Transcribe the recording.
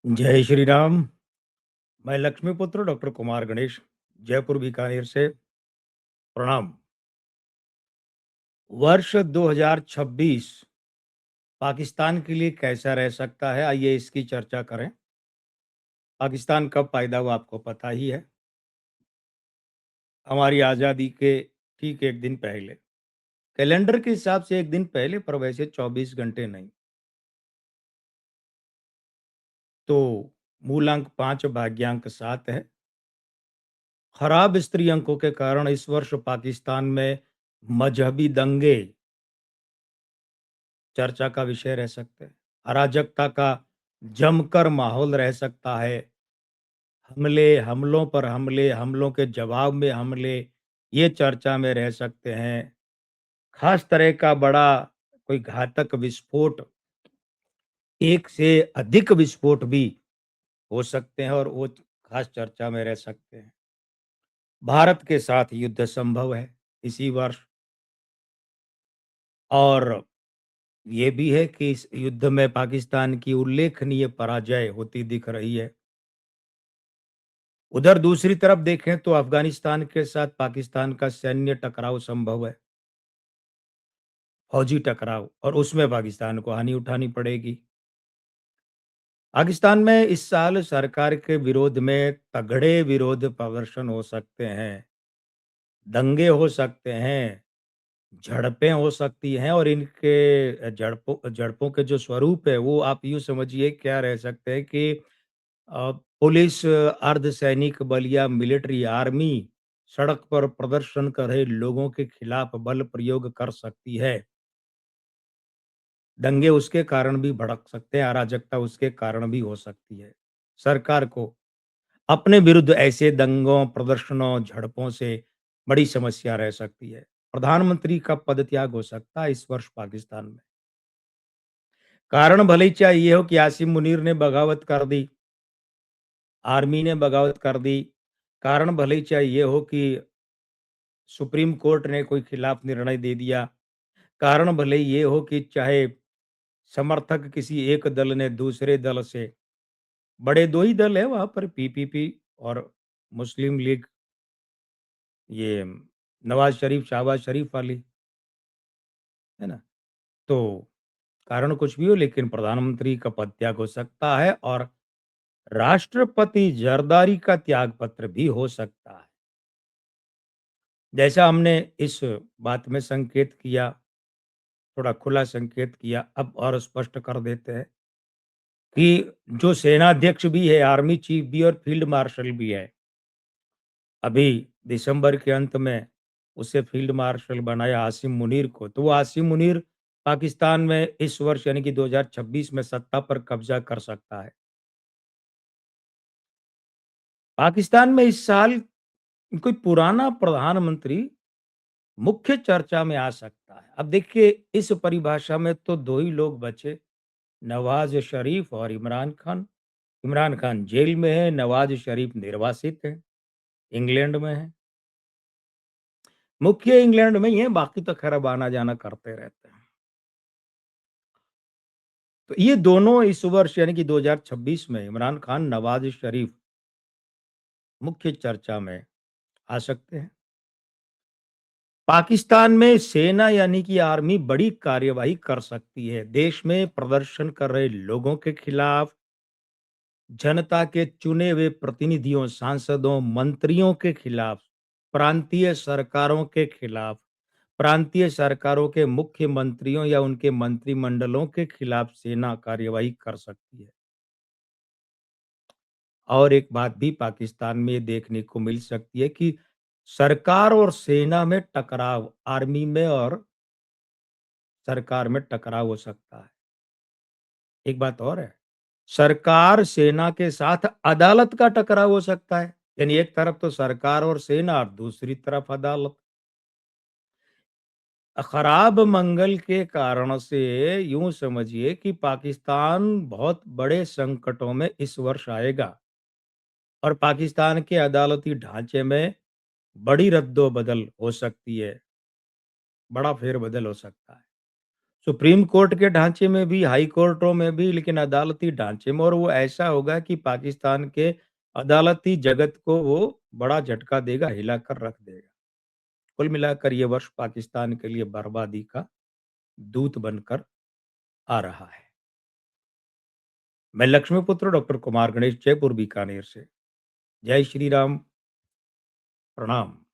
जय श्री राम। मैं लक्ष्मीपुत्र डॉक्टर कुमार गणेश, जयपुर बीकानेर से प्रणाम। वर्ष 2026 पाकिस्तान के लिए कैसा रह सकता है, आइए इसकी चर्चा करें। पाकिस्तान कब पैदा हुआ आपको पता ही है। हमारी आज़ादी के ठीक एक दिन पहले, कैलेंडर के हिसाब से एक दिन पहले, पर वैसे 24 घंटे नहीं। तो मूलांक 5, भाग्यांक 7 है। खराब स्त्री अंकों के कारण इस वर्ष पाकिस्तान में मजहबी दंगे चर्चा का विषय रह सकते हैं। अराजकता का जमकर माहौल रह सकता है। हमले, हमलों पर हमले, हमलों के जवाब में हमले, ये चर्चा में रह सकते हैं। खास तरह का बड़ा कोई घातक विस्फोट, एक से अधिक विस्फोट भी हो सकते हैं और वो खास चर्चा में रह सकते हैं। भारत के साथ युद्ध संभव है इसी वर्ष, और ये भी है कि इस युद्ध में पाकिस्तान की उल्लेखनीय पराजय होती दिख रही है। उधर दूसरी तरफ देखें तो अफगानिस्तान के साथ पाकिस्तान का सैन्य टकराव संभव है, फौजी टकराव, और उसमें पाकिस्तान को हानि उठानी पड़ेगी। पाकिस्तान में इस साल सरकार के विरोध में तगड़े विरोध प्रदर्शन हो सकते हैं, दंगे हो सकते हैं, झड़पें हो सकती हैं, और इनके झड़पों झड़पों के जो स्वरूप है वो आप यूँ समझिए क्या रह सकते हैं कि पुलिस, अर्धसैनिक बल या मिलिट्री आर्मी सड़क पर प्रदर्शन कर रहे लोगों के खिलाफ बल प्रयोग कर सकती है। दंगे उसके कारण भी भड़क सकते हैं, अराजकता उसके कारण भी हो सकती है। सरकार को अपने विरुद्ध ऐसे दंगों, प्रदर्शनों, झड़पों से बड़ी समस्या रह सकती है। प्रधानमंत्री का पदत्याग हो सकता है इस वर्ष पाकिस्तान में। कारण भले ही चाहे ये हो कि आसिम मुनीर ने बगावत कर दी, आर्मी ने बगावत कर दी। कारण भले ही चाहे ये हो कि सुप्रीम कोर्ट ने कोई खिलाफ निर्णय दे दिया। कारण भले ही ये हो कि चाहे समर्थक किसी एक दल ने दूसरे दल से, बड़े 2 ही दल है वहाँ पर, पीपीपी और मुस्लिम लीग, ये नवाज़ शरीफ, शहबाज शरीफ वाली, है ना? तो कारण कुछ भी हो, लेकिन प्रधानमंत्री का पदत्याग हो सकता है और राष्ट्रपति जरदारी का त्यागपत्र भी हो सकता है। जैसा हमने इस बात में संकेत किया, थोड़ा खुला संकेत किया, अब और स्पष्ट कर देते हैं कि जो सेनाध्यक्ष भी है, आर्मी चीफ भी और फील्ड मार्शल भी है, अभी दिसंबर के अंत में उसे फील्ड मार्शल बनाया आसिम मुनीर को। तो वो आसिम मुनीर पाकिस्तान में इस वर्ष यानी कि 2026 में सत्ता पर कब्जा कर सकता है। पाकिस्तान में इस साल कोई पुराना प्रधानमंत्री मुख्य चर्चा में आ सकता है। अब देखिए, इस परिभाषा में तो 2 ही लोग बचे, नवाज़ शरीफ और इमरान खान। इमरान खान जेल में है, नवाज़ शरीफ निर्वासित है, इंग्लैंड में है। मुख्य इंग्लैंड में ही है, बाकी तो खैर अब आना-जाना करते रहते हैं। तो ये दोनों इस वर्ष यानी कि 2026 में इमरान खान, नवाज़ शरीफ मुख्य चर्चा में आ सकते हैं। पाकिस्तान में सेना यानी कि आर्मी बड़ी कार्यवाही कर सकती है। देश में प्रदर्शन कर रहे लोगों के खिलाफ, जनता के चुने हुए प्रतिनिधियों, सांसदों, मंत्रियों के खिलाफ, प्रांतीय सरकारों के खिलाफ, प्रांतीय सरकारों के मुख्यमंत्रियों या उनके मंत्रिमंडलों के खिलाफ सेना कार्यवाही कर सकती है। और एक बात भी पाकिस्तान में देखने को मिल सकती है कि सरकार और सेना में टकराव, आर्मी में और सरकार में टकराव हो सकता है। एक बात और है, सरकार सेना के साथ अदालत का टकराव हो सकता है। यानी एक तरफ तो सरकार और सेना और दूसरी तरफ अदालत। खराब मंगल के कारण से यूं समझिए कि पाकिस्तान बहुत बड़े संकटों में इस वर्ष आएगा, और पाकिस्तान के अदालती ढांचे में बड़ी रद्दो-बदल हो सकती है, बड़ा फेरबदल हो सकता है। सुप्रीम कोर्ट के ढांचे में भी, हाई कोर्टों में भी, लेकिन अदालती ढांचे में, और वो ऐसा होगा कि पाकिस्तान के अदालती जगत को वो बड़ा झटका देगा, हिलाकर रख देगा। कुल मिलाकर ये वर्ष पाकिस्तान के लिए बर्बादी का दूत बनकर आ रहा है। मैं लक्ष्मीपुत्र डॉक्टर कुमार गणेश, जयपुर बीकानेर से। जय श्री राम, प्रणाम।